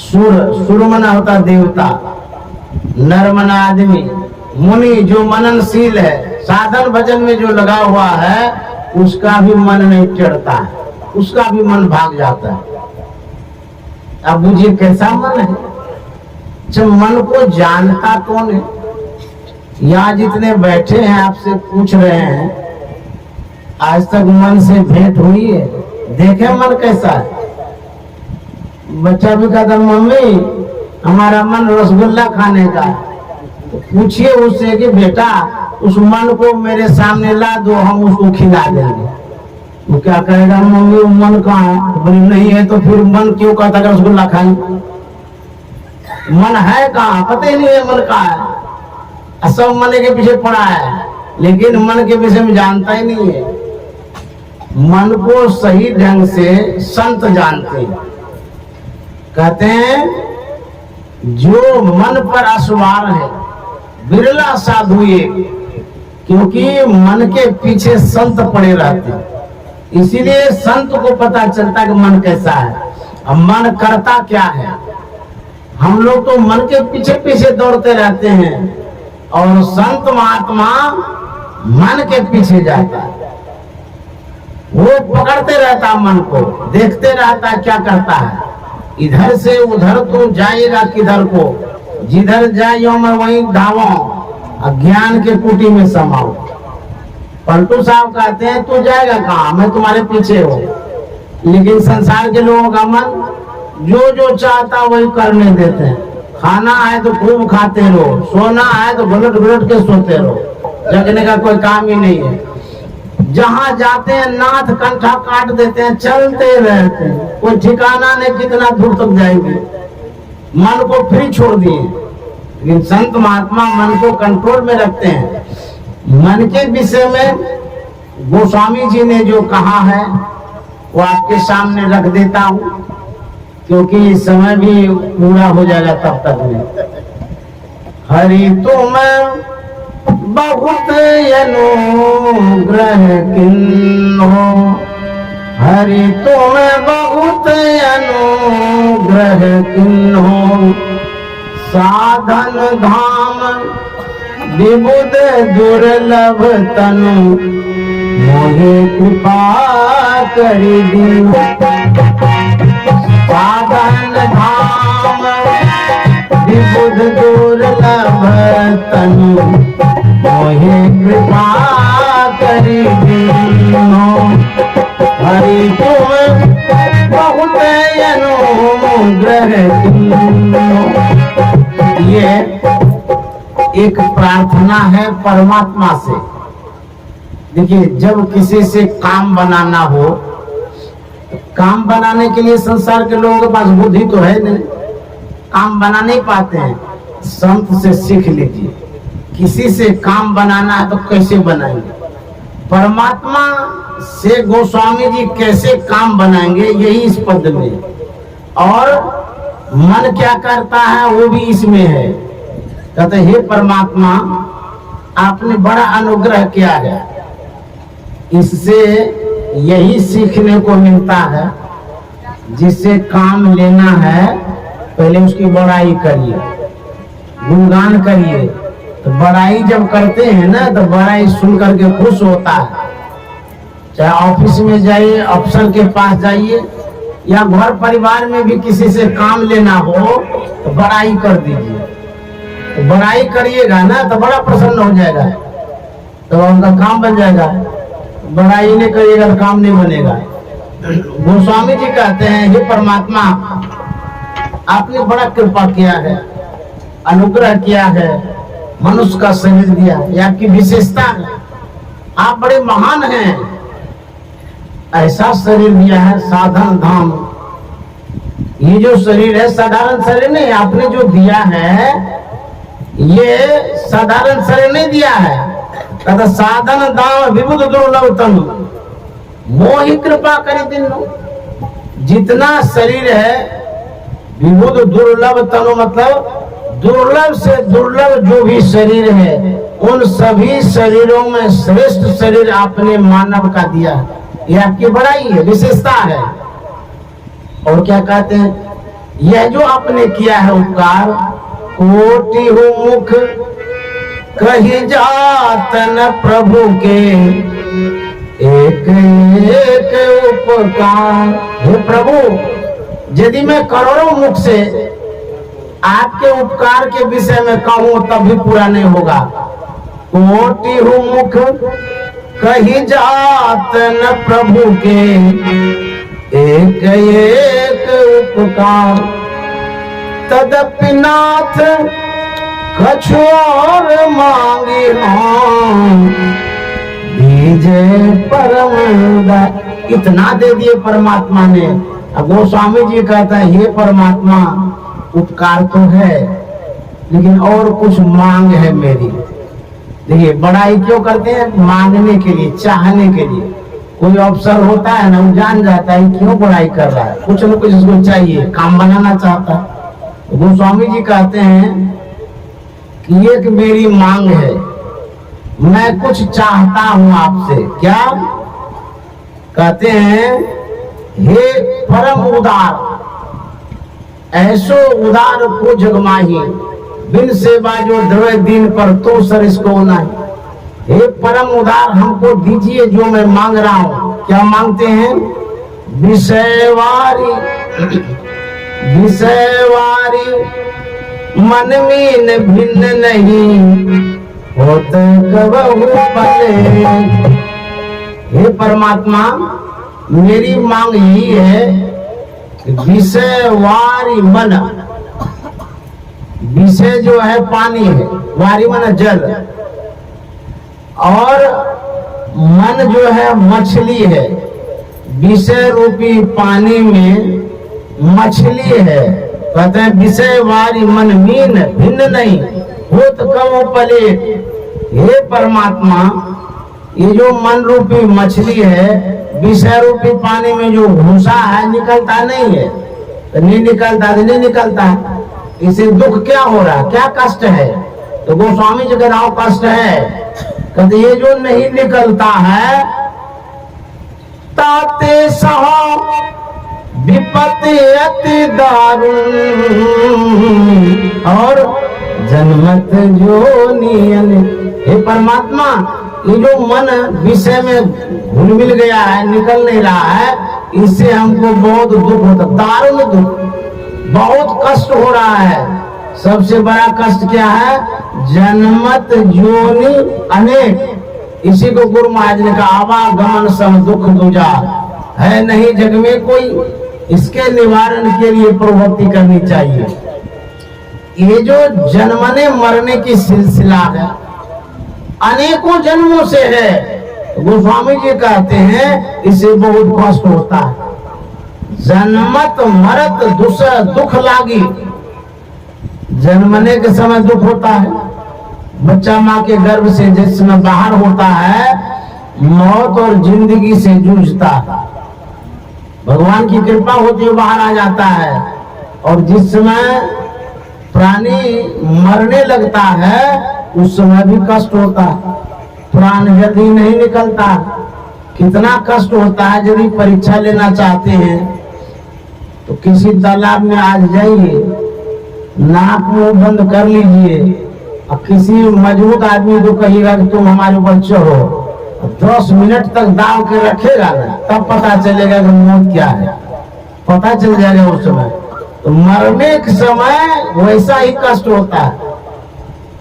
सुर मना होता देवता, नर मना आदमी, मुनि जो मननशील है, साधन भजन में जो लगा हुआ है उसका भी मन नहीं चढ़ता है, उसका भी मन भाग जाता है। अब बुझिए कैसा मन है। जब मन को जानता कौन है। यहाँ जितने बैठे हैं आपसे पूछ रहे हैं, आज तक मन से भेंट हुई है? देखे मन कैसा है। बच्चा भी कहता मम्मी हमारा मन रसगुल्ला खाने का, तो पूछिए उससे कि बेटा उस मन को मेरे सामने ला दो, हम उसको खिला देंगे। वो क्या कहेगा मम्मी मन कहाँ है? तो बोली नहीं है तो फिर मन क्यों कहता है रसगुल्ला खाएं? मन है कहाँ? पता ही नहीं है मन कहाँ है। सब मन के पीछे पड़ा है लेकिन मन के विषय में जानता ही नहीं है। मन को सही ढंग से संत जानते हैं। कहते हैं जो मन पर असवार है बिरला साधु ये, क्योंकि मन के पीछे संत पड़े रहते हैं। इसीलिए संत को पता चलता कि मन कैसा है और मन करता क्या है। हम लोग तो मन के पीछे पीछे दौड़ते रहते हैं और संत महात्मा मन के पीछे जाता है। वो पकड़ते रहता मन को, देखते रहता क्या करता है। इधर से उधर तो जाएगा किधर को, जिधर जाइयो मैं वहीं धावो, ज्ञान के कुटी में समाओ। पलटू साहब कहते हैं तू जाएगा कहाँ, मैं तुम्हारे पीछे हूँ। लेकिन संसार के लोगों का मन जो जो चाहता वही करने देते हैं। खाना है तो खूब खाते रहो, सोना है तो घुलट घुलट के सोते रहो, जगने का कोई काम ही नहीं है। जहाँ जाते हैं नाथ कंठा काट देते हैं, चलते रहते हैं, कोई ठिकाना नहीं कितना दूर तक जाएंगे। मन को फ्री छोड़ दिए। लेकिन संत महात्मा मन को कंट्रोल में रखते हैं। मन के विषय में गोस्वामी जी ने जो कहा है वो आपके सामने रख देता हूँ, क्योंकि समय भी पूरा हो जाएगा तब तक में। हरि तुम बहुत अनुग्रह किन्हो, हरि तुम बहुत अनुग्रह किन्हो, साधन धाम विबुध दुर्लभ तनु, मोहे कृपा करि दीन। साधन धाम विबुध दुर्लभ तनु, मोहे कृपा करि दीनो। हरि तुम बहुत अनुग्रह किन्हो। ये एक प्रार्थना है परमात्मा से। देखिए जब किसी से काम बनाना हो, काम बनाने के लिए संसार के लोगों के पास बुद्धि तो है नहीं, काम बना नहीं पाते हैं। संत से सीख लीजिए, किसी से काम बनाना है तो कैसे बनाएंगे। परमात्मा से गोस्वामी जी कैसे काम बनाएंगे यही इस पद में, और मन क्या करता है वो भी इसमें है। कहते हे परमात्मा आपने बड़ा अनुग्रह किया है। इससे यही सीखने को मिलता है, जिससे काम लेना है पहले उसकी बड़ाई करिए, गुणगान करिए। तो बड़ाई जब करते हैं ना तो बड़ाई सुन करके खुश होता है। चाहे ऑफिस में जाइए, अफसर के पास जाइए, या घर परिवार में भी किसी से काम लेना हो तो बड़ाई कर दीजिए। तो बड़ाई करिएगा ना तो बड़ा प्रसन्न हो जाएगा, तो उनका काम बन जाएगा। बड़ाई नहीं करिएगा तो काम नहीं बनेगा। गोस्वामी जी कहते हैं, हे परमात्मा, आपने बड़ा कृपा किया है, अनुग्रह किया है, मनुष्य का शरीर दिया, ये आपकी विशेषता है, आप बड़े महान हैं। ऐसा शरीर दिया है, साधन धाम। ये जो शरीर है साधारण शरीर नहीं, आपने जो दिया है ये साधारण शरीर नहीं दिया है। कहता साधन दाम विबुध दुर्लभ तनु मोहि कृपा करे दिनो। जितना शरीर है विबुध दुर्लभ तनु मतलब दुर्लभ से दुर्लभ जो भी शरीर है, उन सभी शरीरों में श्रेष्ठ शरीर आपने मानव का दिया है। ये आपकी बड़ाई है, विशेषता है। और क्या कहते हैं, यह जो आपने किया है उपकार, कोटि मुख कही जात न प्रभु के एक एक उपकार। हे प्रभु, यदि मैं करोड़ों मुख से आपके उपकार के विषय में कहूं तब भी पूरा नहीं होगा। कोटि मुख कही जात न प्रभु के एक एक उपकार। तदपि नाथ कछु और मांगी हम दीजे परम। इतना दे दिए परमात्मा ने। अब गोस्वामी जी कहता है, ये परमात्मा उपकार तो है लेकिन और कुछ मांग है मेरी। देखिए बड़ाई क्यों करते हैं, मांगने के लिए, चाहने के लिए। कोई अफसर होता है ना, वो जान जाता है क्यों बड़ाई कर रहा है, कुछ न कुछ उसको चाहिए, काम बनाना चाहता है। गोस्वामी जी कहते हैं कि एक मेरी मांग है, मैं कुछ चाहता हूं आपसे। क्या कहते हैं, हे परम उदार, ऐसो उदार को जगमाही, बिन सेवा जो द्रव्य दिन पर तो सर इसको नहीं। हे परम उदार, हमको दीजिए जो मैं मांग रहा हूं। क्या मांगते हैं, विषयवारी विषयवारी मन मीन भिन्न नहीं होत कबहु पले। हे परमात्मा, मेरी मांग यही है कि विषयवारी मन, विषय जो है पानी है, वारी मन जल, और मन जो है मछली है। विषय रूपी पानी में मछली है। कहते हैं विषय वारी मन मीन भिन्न नहीं होत कबहु पलेट। हे परमात्मा, ये जो मन रूपी मछली है, विषय रूपी पानी में जो घुसा है निकलता नहीं है, तो नहीं निकलता तो नहीं निकलता। इसे दुख क्या हो रहा, क्या कष्ट है? तो गोस्वामी जी का कष्ट है। कहते ये जो नहीं निकलता है, ताते सहो विपत्ति अति दारुण, और जन्मत जो नियन। हे परमात्मा, ये जो मन विषय में घुल मिल गया है, निकल नहीं रहा है, इससे हमको बहुत दुख होता, दारुण दुख, बहुत कष्ट हो रहा है। सबसे बड़ा कष्ट क्या है, जन्मत जोनि अनेक। इसी को गुरु महाराज ने कहा, आवागमन सब दुख दूजा, है नहीं जग में कोई, इसके निवारण के लिए प्रवृत्ति करनी चाहिए। ये जो जन्मने मरने की सिलसिला है, अनेकों जन्मों से है। गोस्वामी जी कहते हैं इससे बहुत कष्ट होता है। जन्मत मरत दुख लागी, जन्मने के समय दुख होता है। बच्चा माँ के गर्भ से जिस समय बाहर होता है, मौत और जिंदगी से जूझता है। भगवान की कृपा होती है, बाहर आ जाता है। और जिस समय प्राणी मरने लगता है, उस समय भी कष्ट होता है, प्राण जल्दी नहीं निकलता। कितना कष्ट होता है। यदि परीक्षा लेना चाहते हैं तो किसी तालाब में आज जाइए, नाक मुंह बंद कर लीजिए, और किसी मजबूत आदमी को कहिएगा कि तुम हमारे ऊपर चढ़ो, 10 मिनट तक दाव के रखेगा ना, तब पता चलेगा कि मौत क्या है। पता चल जाएगा उस समय। तो मरने के समय वैसा ही कष्ट होता है।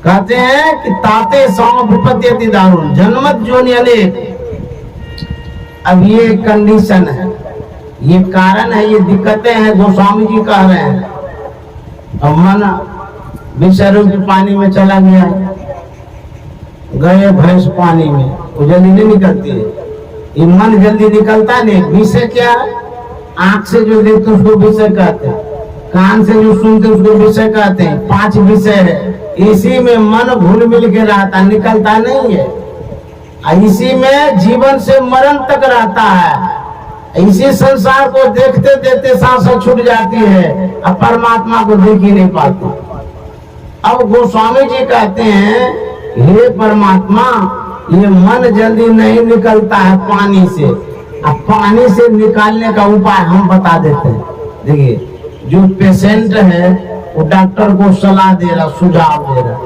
कहते हैं कि ताते सौ विपत्ति दारुण जन्मत जोनि अनेक। अब ये कंडीशन है, ये कारण है, ये दिक्कतें हैं गोस्वामी जी कह रहे हैं। अब मन विषय रूप पानी में चला गया, गए भैंस पानी में, वो जल्दी नहीं निकलती है। ये मन जल्दी निकलता नहीं। विषय क्या है? आंख से जो देखते उसको विषय कहते हैं, कान से जो सुनते उसको विषय कहते हैं। 5 विषय है, इसी में मन घुल मिल के रहता, निकलता नहीं है। इसी में जीवन से मरण तक रहता है। इसी संसार को देखते देखते सांसें छूट जाती है, अब परमात्मा को देख ही नहीं पाती। अब गोस्वामी जी कहते हैं, हे परमात्मा, ये मन जल्दी नहीं निकलता है पानी से। अब पानी से निकालने का उपाय हम बता देते हैं। देखिए, जो पेशेंट है वो डॉक्टर को सलाह दे रहा, सुझाव दे रहा।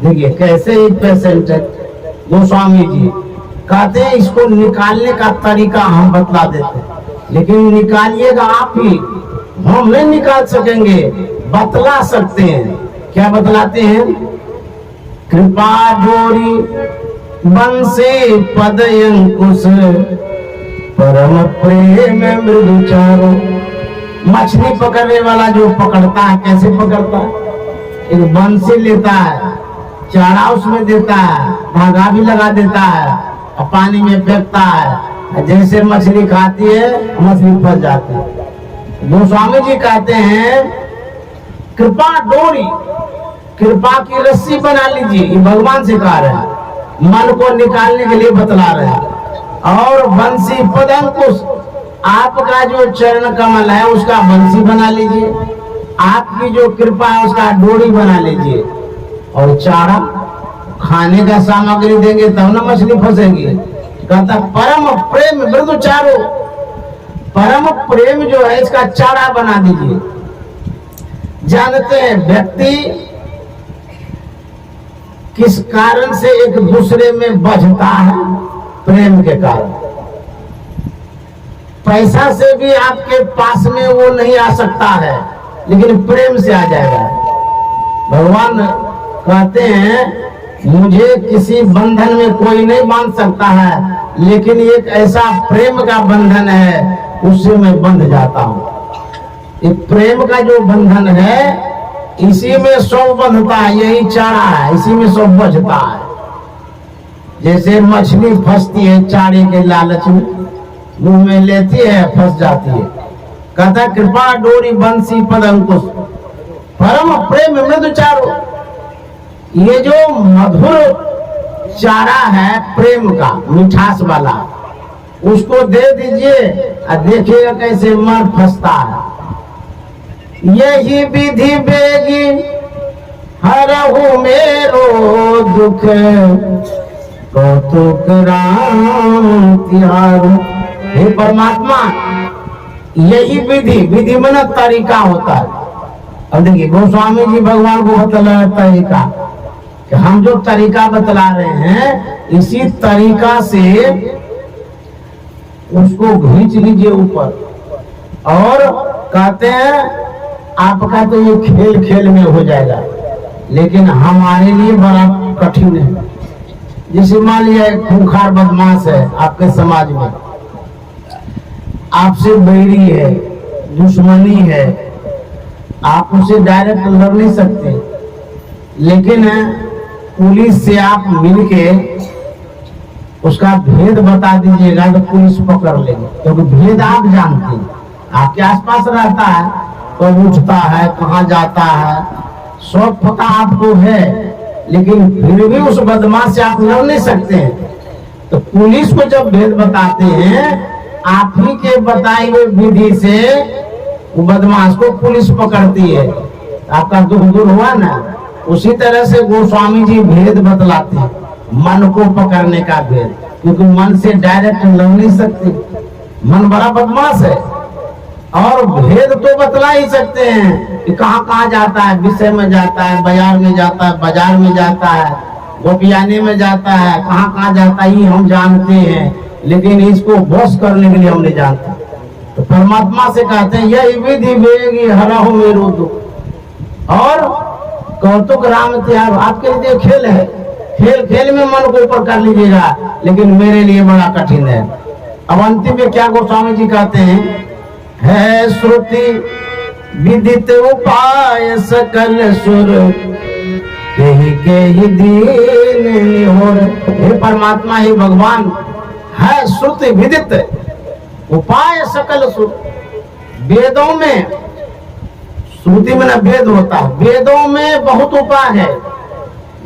देखिए कैसे ही पेशेंट है। गोस्वामी जी कहते हैं इसको निकालने का तरीका हम बतला देते हैं, लेकिन निकालिएगा आप ही, हम नहीं निकाल सकेंगे, बतला सकते हैं। क्या बतलाते हैं? कृपा डोरी बंसी पद अंकुश परम प्रेम मृदु चारो। मछली पकड़ने वाला जो पकड़ता है, कैसे पकड़ता है? एक बंसी लेता है, चारा उसमें देता है, धागा भी लगा देता है और पानी में फेंकता है। जैसे मछली खाती है, मछली फंस जाती है। गोस्वामी जी कहते हैं कृपा डोरी, कृपा की रस्सी बना लीजिए। ये भगवान से कह रहे हैं, मन को निकालने के लिए बतला रहे हैं। और बंसी पद अंकुश, आपका जो चरण कमल है उसका बंसी बना लीजिए, आपकी जो कृपा है उसका डोरी बना लीजिए। और चारा, खाने का सामग्री देंगे तब ना मछली फंसेगी। कहता परम प्रेम मृदु चारो, परम प्रेम जो है इसका चारा बना दीजिए। जानते हैं व्यक्ति किस कारण से एक दूसरे में बझता है? प्रेम के कारण। पैसा से भी आपके पास में वो नहीं आ सकता है, लेकिन प्रेम से आ जाएगा। भगवान कहते हैं मुझे किसी बंधन में कोई नहीं बांध सकता है, लेकिन एक ऐसा प्रेम का बंधन है उससे मैं बंध जाता हूँ। ये प्रेम का जो बंधन है इसी में सब बंधता है, यही चारा है, इसी में सब बचता है। जैसे मछली फंसती है चारे के लालच में, मुंह में लेती है, फंस जाती है। कहता कृपा डोरी बंसी पद अंकुश परम प्रेम मृदु चारो। ये जो मधुर चारा है प्रेम का, मिठास वाला, उसको दे दीजिए और देखिएगा कैसे मन फंसता है। यही विधि बेगी हरहु मेरो दुख कौतुक राम तिहारू। हे परमात्मा, यही विधि, विधि में तरीका होता है। अब देखिए गोस्वामी जी भगवान को बतला तरीका, कि हम जो तरीका बतला रहे हैं इसी तरीका से उसको खींच लीजिए ऊपर। और कहते हैं आपका तो ये खेल खेल में हो जाएगा, लेकिन हमारे लिए बड़ा कठिन है। जैसे मान लिया एक खूंखार बदमाश है आपके समाज में, आपसे बैरी है, दुश्मनी है, आप उसे डायरेक्ट लड़ नहीं सकते, लेकिन पुलिस से आप मिलके उसका भेद बता दीजिएगा तो पुलिस पकड़ लेगी, क्योंकि भेद आप जानते हैं, आपके आसपास रहता है, कब उठता है, कहाँ जाता है, सब पता आपको है, लेकिन फिर भी उस बदमाश से आप लड़ नहीं सकते हैं। तो पुलिस को जब भेद बताते हैं, आप ही के बताए हुए विधि से वो बदमाश को पुलिस पकड़ती है, आपका दुख दूर हुआ ना। उसी तरह से गोस्वामी जी भेद बतलाते हैं, मन को पकड़ने का भेद, क्योंकि मन से डायरेक्ट लड़ नहीं सकते, मन बड़ा बदमाश है। और भेद तो बतला ही सकते हैं कि कहाँ कहाँ जाता है, विषय में जाता है, बाजार में जाता है, बाजार में जाता है, गोपियाने में जाता है, कहाँ कहाँ जाता है ये हम जानते हैं, लेकिन इसको बस करने के लिए हम नहीं जानते। तो परमात्मा से कहते हैं यही विधि वेगी हरहु मेरो दुख। और कौतुक राम त्याग, आपके लिए खेल है, खेल खेल में मन को ऊपर कर लीजिएगा, लेकिन मेरे लिए बड़ा कठिन है। अब अंतिम में क्या गोस्वामी जी कहते हैं, है श्रुति विदित उपाय सकल सुर के दीन निहोर। हे परमात्मा, हे भगवान, है श्रुति विदित उपाय सकल सुर। वेदों में, श्रुति में न वेद होता है, वेदों में बहुत उपाय है,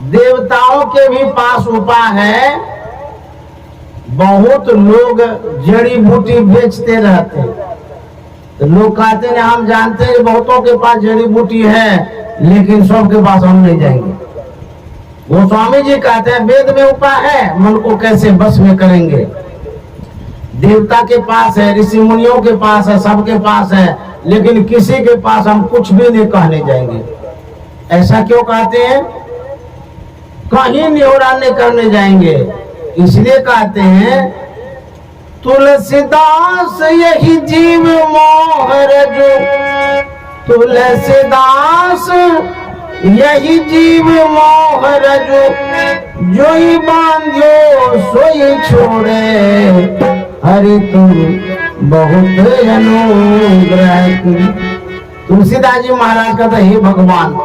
देवताओं के भी पास उपाय है। बहुत लोग जड़ी बूटी बेचते रहते हैं, तो लोग कहते हैं हम जानते हैं बहुतों के पास जड़ी बूटी है, लेकिन सबके पास हम नहीं जाएंगे। गोस्वामी जी कहते हैं वेद में उपाय है, मन को कैसे बस में करेंगे। देवता के पास है, ऋषि मुनियों के पास है, सबके पास है, लेकिन किसी के पास हम कुछ भी नहीं कहने जाएंगे। ऐसा क्यों कहते हैं? कहीं निहोरा नहीं करने जाएंगे, इसलिए कहते हैं तुलसीदास यही जीव मोहर जो, तुलसीदास यही जीव मोहर जो ही बांध्यो सोई छोड़े, हरि तुम बहुत अनुग्रह की। तुलसीदास जी महाराज कहते हे भगवान,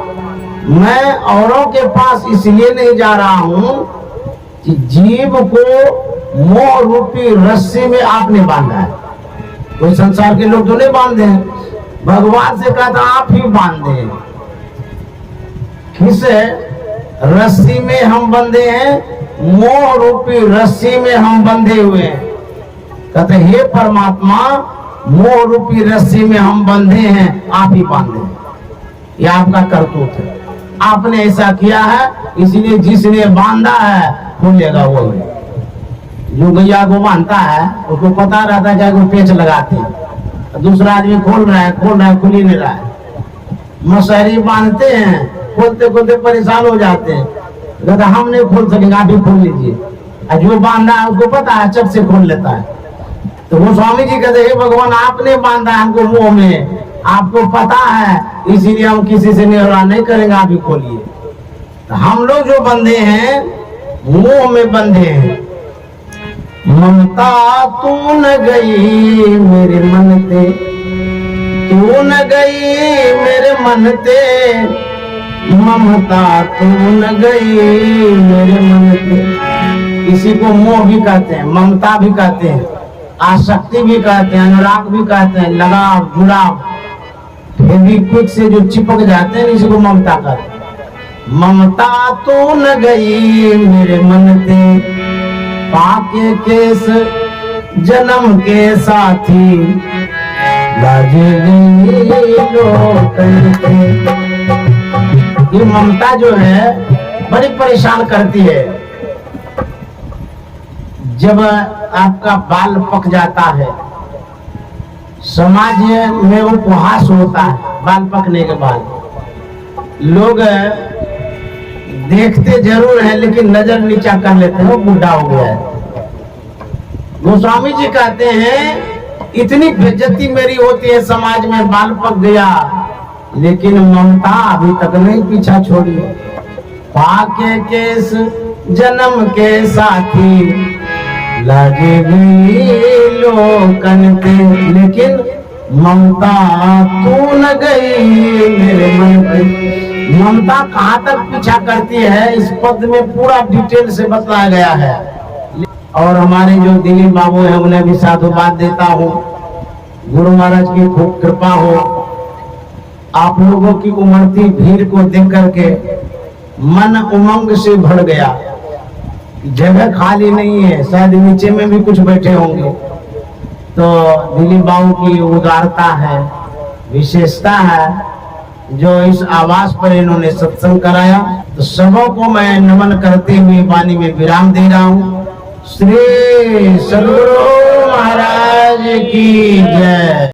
मैं औरों के पास इसलिए नहीं जा रहा हूं कि जीव को मोह रूपी रस्सी में आपने बांधा है। कोई संसार के लोग तो नहीं बांधे हैं, भगवान से कहता आप ही बांधे। किस रस्सी में हम बंधे हैं? मोह रूपी रस्सी में हम बंधे हुए हैं। कहते हे परमात्मा, मोह रूपी रस्सी में हम बंधे हैं, आप ही बांधे। यह आपका करतूत है, आपने ऐसा किया है, इसलिए जिसने बांधा है खुलेगा वही। जो गैया को बांधता है उसको पता रहता है कि पेच लगाते हैं, दूसरा आदमी खोल रहा है, खुल ही नहीं रहा है। मशहरी बांधते हैं, खोलते खोलते परेशान हो जाते हैं, कहते हम नहीं खोल सकेंगे, आप ही खोल लीजिए। और जो बांधा है उसको पता है, चट से खोल लेता है। तो वो स्वामी जी कहते हे भगवान, आपने बांधा है हमको मुंह में, आपको पता है, इसीलिए हम किसी से निहोरा नहीं करेंगे, आप ही खोलिए। तो हम लोग जो बंधे हैं, मुंह में बंधे हैं। ममता तू न गई मेरे मन ते, तू न गई मेरे मन ते, ममता तू न गई मेरे मन ते। इसी को मोह भी कहते हैं, ममता भी कहते हैं, आसक्ति भी कहते हैं, अनुराग भी कहते हैं, लगाव, जुड़ाव, फेविक्विक से जो चिपक जाते हैं, इसी को ममता कहते हैं। ममता तो न गई मेरे मन ते, पाके केस जन्म के साथी, लाजे गई लोकन के। ये ममता जो है बड़ी परेशान करती है। जब आपका बाल पक जाता है, समाज में उपहास होता है, बाल पकने के बाद लोग देखते जरूर है, लेकिन नजर नीचा कर लेते हैं, वो बूढ़ा हो गया है। गोस्वामी जी कहते हैं इतनी बेइज्जती मेरी होती है समाज में, बाल पक गया, लेकिन ममता अभी तक नहीं पीछा छोड़ी। पाके केस जन्म के साथी, लागे गई लोकन के, लेकिन ममता तू न गई मेरे मन पे। ममता कहाँ तक पीछा करती है, इस पद में पूरा डिटेल से बताया गया है। और हमारे जो दिलीप बाबू है, उन्हें भी साधुवाद देता हूँ। गुरु महाराज की खूब कृपा हो। आप लोगों की उमड़ती भीड़ को देख करके मन उमंग से भर गया। जगह खाली नहीं है, शायद नीचे में भी कुछ बैठे होंगे। तो दिलीप बाबू की उदारता है, विशेषता है, जो इस आवास पर इन्होंने सत्संग कराया। तो सबों को मैं नमन करते हुए वाणी में विराम दे रहा हूँ। श्री सद्गुरु महाराज की जय।